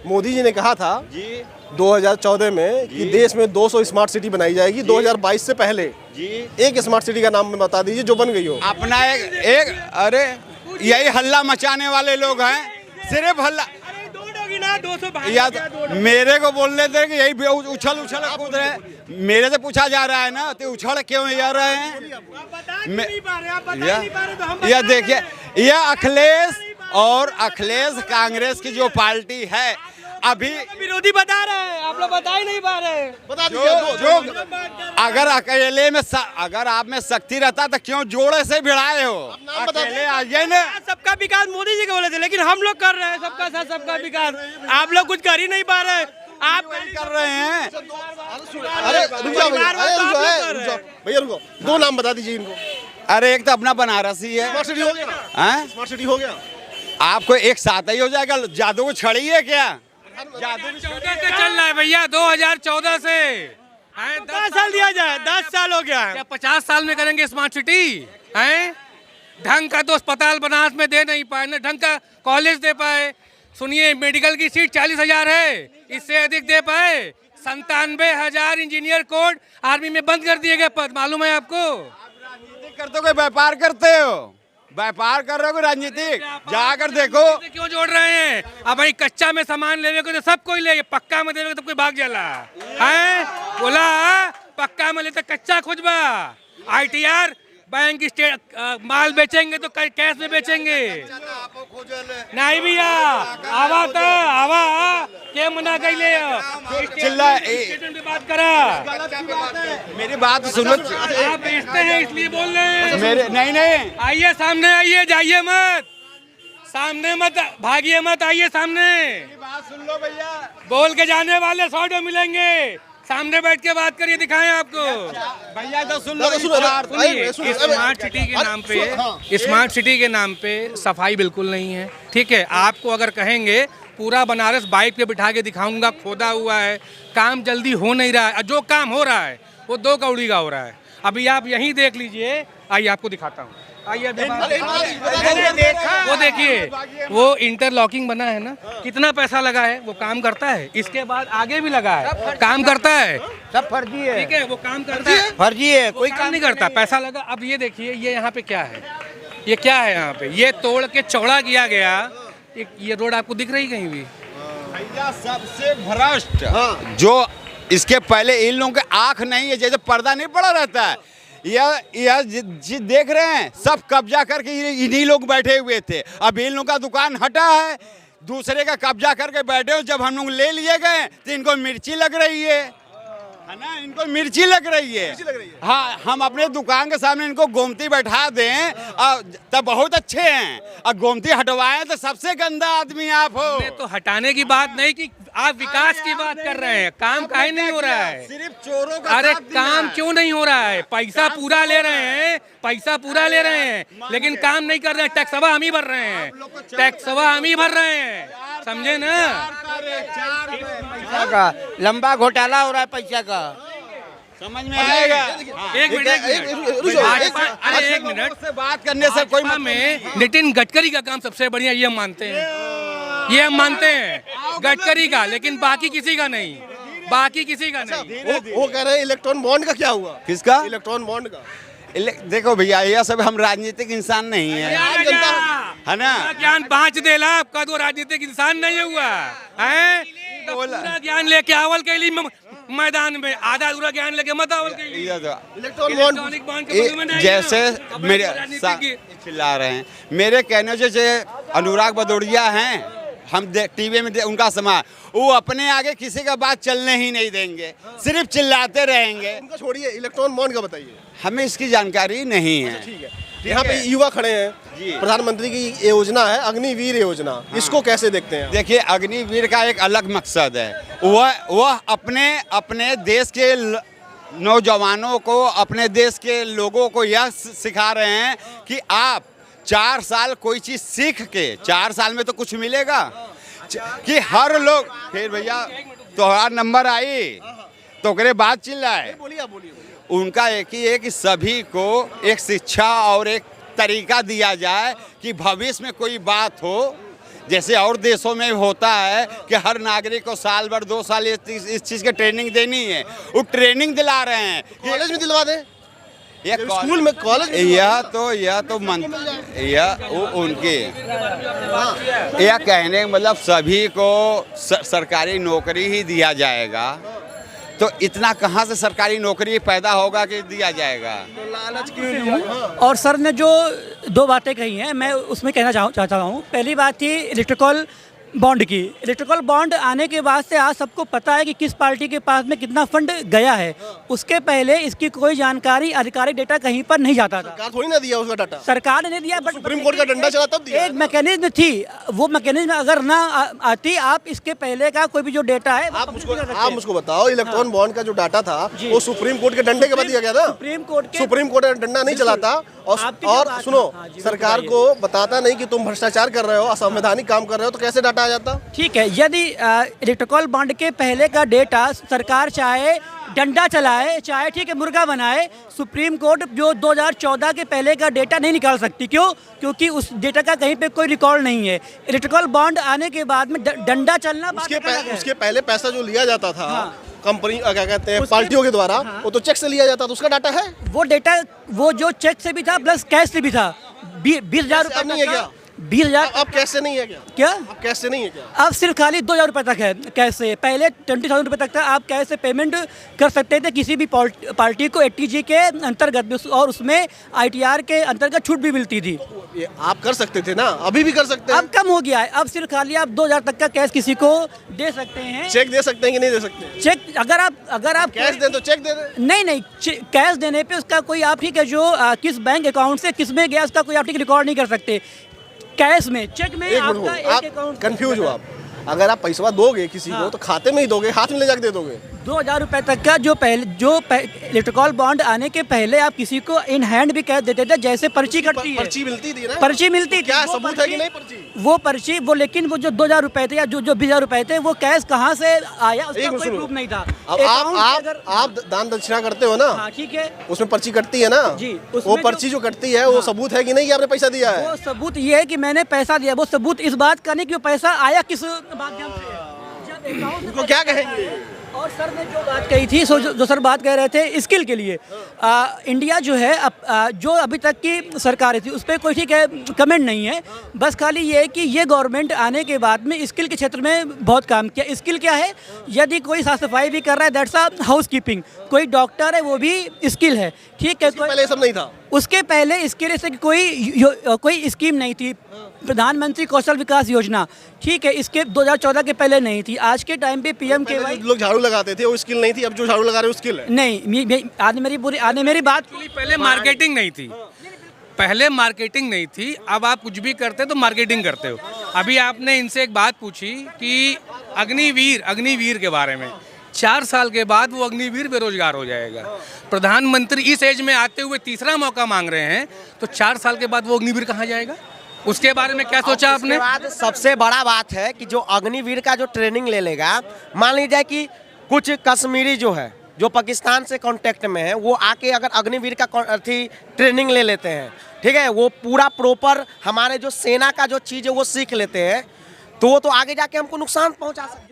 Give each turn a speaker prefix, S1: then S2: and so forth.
S1: मोदी जी ने कहा था
S2: जी
S1: 2014 में कि देश में 200 स्मार्ट सिटी बनाई जाएगी 2022 से पहले।
S2: जी
S1: एक स्मार्ट सिटी का नाम बता दीजिए जो बन गई हो।
S2: अपना एक अरे यही हल्ला मचाने वाले लोग हैं, सिर्फ हल्ला। या मेरे को बोलने दे कि यही उछल कूद रहे हैं। मेरे से पूछा जा रहा है ना, तो उछल क्यों जा रहे हैं? यह देखिए, यह अखिलेश कांग्रेस की जो पार्टी है, अभी
S3: विरोधी बता रहे हैं, आप लोग बता ही नहीं पा रहे।
S1: बता दीजिए
S2: अगर अकेले में अगर आप में शक्ति रहता तो क्यों जोड़े से भिड़ाए हो? अकेले आइए ना।
S3: सबका विकास मोदी जी के बोले थे, लेकिन हम लोग कर रहे हैं सबका साथ सबका विकास। आप लोग कुछ कर ही नहीं पा रहे। आप
S2: कर रहे हैं।
S1: अरे रुक जाओ भैया, रुको। दो नाम बता दीजिए इनको।
S2: अरे एक तो अपना बनारस ही है।
S1: स्मार्ट सिटी हो गया, स्मार्ट सिटी हो गया।
S2: आपको एक साथ ही हो जाएगा। जादू को छड़ी है क्या?
S3: जादू 14 से चल रहा है भैया, 2014 से 10 साल दिया जाए, 10 साल हो गया है। क्या 50 साल में करेंगे स्मार्ट सिटी? हैं ढंग का तो अस्पताल बनारस में दे नहीं पाए, न ढंग का कॉलेज दे पाए। सुनिए, मेडिकल की सीट 40,000 है, इससे अधिक दे पाए। 97,000 इंजीनियर कोड आर्मी में बंद कर दिए गए पद, मालूम है आपको?
S2: राजनीति करते हो, व्यापार करते हो? व्यापार कर रहे हो राजनीतिक? जाकर देखो
S3: क्यों जोड़ रहे हैं। अब भाई कच्चा में सामान लेने को तो सब कोई ले, पक्का में देने को तो कोई भाग जाला है। बोला पक्का में लेते कच्चा खुजबा। ITR बैंक स्टेट माल बेचेंगे तो कैश में बेचेंगे नहीं भैया। आवा तो आवा के मना कर ले
S2: चिल्ला
S3: बात करा।
S2: मेरी बात सुनो।
S3: आप बेचते हैं इसलिए बोल रहे हैं।
S2: मेरे नहीं
S3: आइए सामने, आइए, जाइए मत, सामने मत भागिए, मत आइए सामने।
S2: बात सुन लो भैया।
S3: बोल के जाने वाले 100 मिलेंगे। सामने बैठ के बात करिए, दिखाएं आपको।
S2: भैया तो सुन लो।
S3: स्मार्ट सिटी के नाम पे, स्मार्ट सिटी के नाम पे सफाई बिल्कुल नहीं है। ठीक है, आपको अगर कहेंगे पूरा बनारस बाइक पे बिठा के दिखाऊंगा, खोदा हुआ है, काम जल्दी हो नहीं रहा है। जो काम हो रहा है वो 2 कौड़ी का हो रहा है। अभी आप यहीं देख लीजिए, आइए आपको दिखाता हूँ। आइए वो देखिए, वो इंटरलॉकिंग बना है ना, कितना पैसा लगा है, वो काम करता है। इसके बाद आगे भी लगा है, काम करता है।
S2: सब फर्जी है।
S3: ठीक है, वो काम करता है,
S2: फर्जी है, कोई
S3: काम नहीं करता, पैसा लगा। अब ये देखिए, ये यहाँ पे क्या है, ये क्या है यहाँ पे, ये तोड़ के चौड़ा किया गया। ये रोड आपको दिख रही कहीं भी?
S2: भैया सबसे भ्रष्ट जो इसके पहले इन लोगों के आंख नहीं है, जैसे पर्दा नहीं पड़ा रहता है। यह देख रहे हैं, सब कब्जा करके इन्हीं लोग बैठे हुए थे। अब इन लोगों का दुकान हटा है, दूसरे का कब्जा करके बैठे हो। जब हम लोग ले लिए गए तो इनको मिर्ची लग रही है ना, इनको मिर्ची लग रही है। हाँ, हम अपने दुकान के सामने इनको गोमती बैठा दें तब बहुत अच्छे हैं, और गोमती हटवाएं तो सबसे गंदा आदमी आप हो।
S3: तो हटाने की बात नहीं की, आप विकास की बात कर रहे हैं। काम काहे नहीं हो रहा है?
S2: सिर्फ चोरों का
S3: अरे काम क्यों नहीं हो रहा है? पैसा पूरा ले रहे हैं, पैसा पूरा ले रहे हैं, लेकिन काम नहीं कर रहे हैं। टैक्सवा हम ही भर रहे हैं, टैक्सवा हम ही भर रहे हैं, समझे ना?
S4: का लंबा घोटाला हो रहा है पैसा का,
S2: समझ में आएगा।
S3: एक मिनट
S2: से बात करने से कोई
S3: में नितिन गडकरी का काम सबसे बढ़िया, ये हम मानते हैं, ये हम मानते हैं गडकरी का, लेकिन बाकी किसी का नहीं, बाकी किसी का नहीं।
S1: वो कह रहे हैं इलेक्ट्रॉन बॉन्ड का क्या हुआ?
S2: किसका?
S1: इलेक्ट्रॉन बॉन्ड का।
S2: देखो भैया, यह सब हम राजनीतिक इंसान नहीं है, है ना?
S3: ज्ञान 5 देला, आपका तो राजनीतिक इंसान नहीं हुआ है। तो पूरा ज्ञान लेके आवल के लिए मैदान में, आधा अधूरा ज्ञान लेके मत आवल के लिए।
S1: इलेक्ट्रॉनिक
S3: बॉन्ड
S2: जैसे मेरे चिल्ला रहे हैं, मेरे कहने से अनुराग भदौरिया हैं, हम टीवी में उनका समाज, वो अपने आगे किसी का बात चलने ही नहीं देंगे, सिर्फ चिल्लाते रहेंगे।
S1: उनका छोड़िए, इलेक्ट्रॉन बॉन्ड का बताइए।
S2: हमें इसकी जानकारी नहीं है।
S1: ठीक है, यहाँ पे युवा खड़े हैं, प्रधानमंत्री की योजना है अग्निवीर योजना, इसको कैसे देखते हैं?
S2: देखिए, अग्निवीर का एक अलग मकसद है। वह अपने देश के नौजवानों को, अपने देश के लोगों को यह सिखा रहे हैं कि आप 4 साल कोई चीज सीख के, 4 साल में तो कुछ मिलेगा कि हर लोग। फिर भैया त्योहार नंबर आई तो करे बात चिल्लाए।
S1: बोलिए।
S2: उनका एक ही है कि सभी को एक शिक्षा और एक तरीका दिया जाए कि भविष्य में कोई बात हो, जैसे और देशों में होता है कि हर नागरिक को साल भर 2 साल इस चीज़ की ट्रेनिंग देनी है, वो ट्रेनिंग दिला रहे हैं।
S1: कॉलेज में दिलवा दें,
S2: ये
S1: स्कूल में, कॉलेज में
S2: यह तो उनके यह कहने का मतलब सभी को सरकारी नौकरी ही दिया जाएगा, तो इतना कहाँ से सरकारी नौकरी पैदा होगा कि दिया जाएगा।
S1: लालच क्यों?
S5: और सर ने जो 2 बातें कही हैं मैं उसमें कहना चाहता हूँ। पहली बात थी इलेक्ट्रिकल बॉन्ड की। इलेक्ट्रिकल बॉन्ड आने के बाद से आज सबको पता है कि किस पार्टी के पास में कितना फंड गया है। उसके पहले इसकी कोई जानकारी, आधिकारिक डेटा कहीं पर नहीं जाता था।
S1: सरकार थोड़ी ना दिया उसका डाटा,
S5: सरकार ने दिया, बट
S1: सुप्रीम कोर्ट का डंडा चला तब दिया।
S5: एक मैकेनिज्म थी, वो मैकेनिज्म अगर ना आती, आप इसके पहले का कोई भी जो डेटा है
S1: आप मुझको बताओ, इलेक्ट्रॉन बॉन्ड का जो डाटा था वो सुप्रीम कोर्ट के डंडे के बाद दिया गया था।
S5: सुप्रीम कोर्ट
S1: का डंडा नहीं चलाता। और सुनो, सरकार को बताता नहीं कि तुम भ्रष्टाचार कर रहे हो, असंवैधानिक काम कर रहे हो, तो कैसे डाटा आ जाता?
S5: ठीक है, यदि इलेक्ट्रिकल बॉन्ड के पहले का डेटा सरकार चाहे डंडा चलाए, चाहे ठीक है मुर्गा बनाए, सुप्रीम कोर्ट जो 2014 के पहले का डेटा नहीं निकाल सकती। क्यों? क्योंकि उस डेटा का कहीं पे कोई रिकॉर्ड नहीं है। इलेक्ट्रिकल बॉन्ड आने के बाद में डंडा चलना
S1: उसके पहले पैसा जो लिया जाता था कंपनी, क्या कहते हैं, पार्टियों के द्वारा, वो तो चेक से लिया जाता था, उसका डाटा है।
S5: वो डेटा, वो जो चेक से भी था प्लस कैश से भी था। 20,000 रुपये
S1: नहीं है क्या?
S5: 20,000
S1: अब कैश से नहीं है क्या? अब कैश से नहीं है क्या?
S5: अब सिर्फ खाली 2,000 रुपये तक है कैश से। पहले 20,000 रुपये तक था, आप कैश से पेमेंट कर सकते थे किसी भी पार्टी को 80G के अंतर्गत, और उसमें ITR के अंतर्गत छूट भी मिलती थी।
S1: ये आप कर सकते थे ना, अभी भी कर सकते हैं।
S5: अब कम हो गया है, अब सिर्फ खाली आप 2,000 तक का कैश किसी को दे सकते हैं।
S1: चेक दे सकते हैं कि नहीं दे सकते?
S5: चेक अगर आप
S1: कैश दें तो चेक दे दें।
S5: नहीं, कैश देने पे उसका कोई आप ठीक है जो किस बैंक अकाउंट से किस में गया उसका कोई आप ठीक रिकॉर्ड नहीं कर सकते। कैश में, चेक में आपका एक अकाउंट।
S1: कंफ्यूज हो आप। अगर आप पैसा दोगे किसी को तो खाते में ही दोगे, हाथ में ले जाके दे दोगे।
S5: 2,000 रुपये तक का जो इलेक्ट्रिकल बॉन्ड आने के पहले आप किसी को इन हैंड भी कैश देते थे, जैसे पर्ची कटती है।
S1: पर्ची मिलती थी ना?
S5: पर्ची मिलती थी।
S1: क्या सबूत है कि नहीं पर्ची?
S5: वो लेकिन वो जो 2,000 रुपये थे या जो 20,000 रुपये थे, वो कैश कहाँ से आया उसका कोई प्रूफ नहीं था।
S1: अब आप दान दक्षिणा करते हो ना,
S5: ठीक है,
S1: उसमें पर्ची कटती है ना जी, वो पर्ची जो कटती है वो सबूत है कि नहीं कि आपने पैसा दिया है?
S5: वो सबूत ये है कि मैंने पैसा दिया। वो सबूत इस बात का नहीं कि वो पैसा आया किस माध्यम से।
S1: उनको क्या कहेंगे?
S5: और सर ने जो बात कही थी, जो सर बात कह रहे थे स्किल के लिए, इंडिया जो है जो अभी तक की सरकारें थी उस पर कोई ठीक है कमेंट नहीं है। बस खाली ये है कि ये गवर्नमेंट आने के बाद में स्किल के क्षेत्र में बहुत काम किया। स्किल क्या है? यदि कोई साफ सफाई भी कर रहा है, दैट्स अ हाउस कीपिंग। कोई डॉक्टर है, वो भी स्किल है। ठीक है,
S1: पहले सब नहीं था।
S5: उसके पहले इसके लिए से कोई स्कीम नहीं थी, प्रधानमंत्री कौशल विकास योजना। ठीक है, इसके 2014 के पहले नहीं थी। आज के टाइम पे PM के
S1: लोग झाड़ू लगाते थे, वो स्किल नहीं थी। अब जो झाड़ू लगा रहे हैं वो स्किल है।
S5: नहीं, आज मेरी बात,
S3: पहले मार्केटिंग नहीं थी, पहले मार्केटिंग नहीं थी। अब आप कुछ भी करते तो मार्केटिंग करते हो। अभी आपने इनसे एक बात पूछी कि अग्निवीर के बारे में। 4 साल के बाद वो अग्निवीर बेरोजगार हो जाएगा। प्रधानमंत्री इस एज में आते हुए तीसरा मौका मांग रहे हैं, तो 4 साल के बाद वो अग्निवीर कहाँ जाएगा? उसके बारे में क्या सोचा आपने?
S6: बाद सबसे बड़ा बात है कि जो अग्निवीर का जो ट्रेनिंग ले लेगा, मान लीजिए कि कुछ कश्मीरी जो है, जो पाकिस्तान से कांटेक्ट में है, वो आके अगर अग्निवीर का ट्रेनिंग ले लेते हैं, ठीक है, वो पूरा प्रॉपर हमारे जो सेना का जो चीज़ है वो सीख लेते हैं, तो वो तो आगे जाके हमको नुकसान पहुंचा सकते हैं।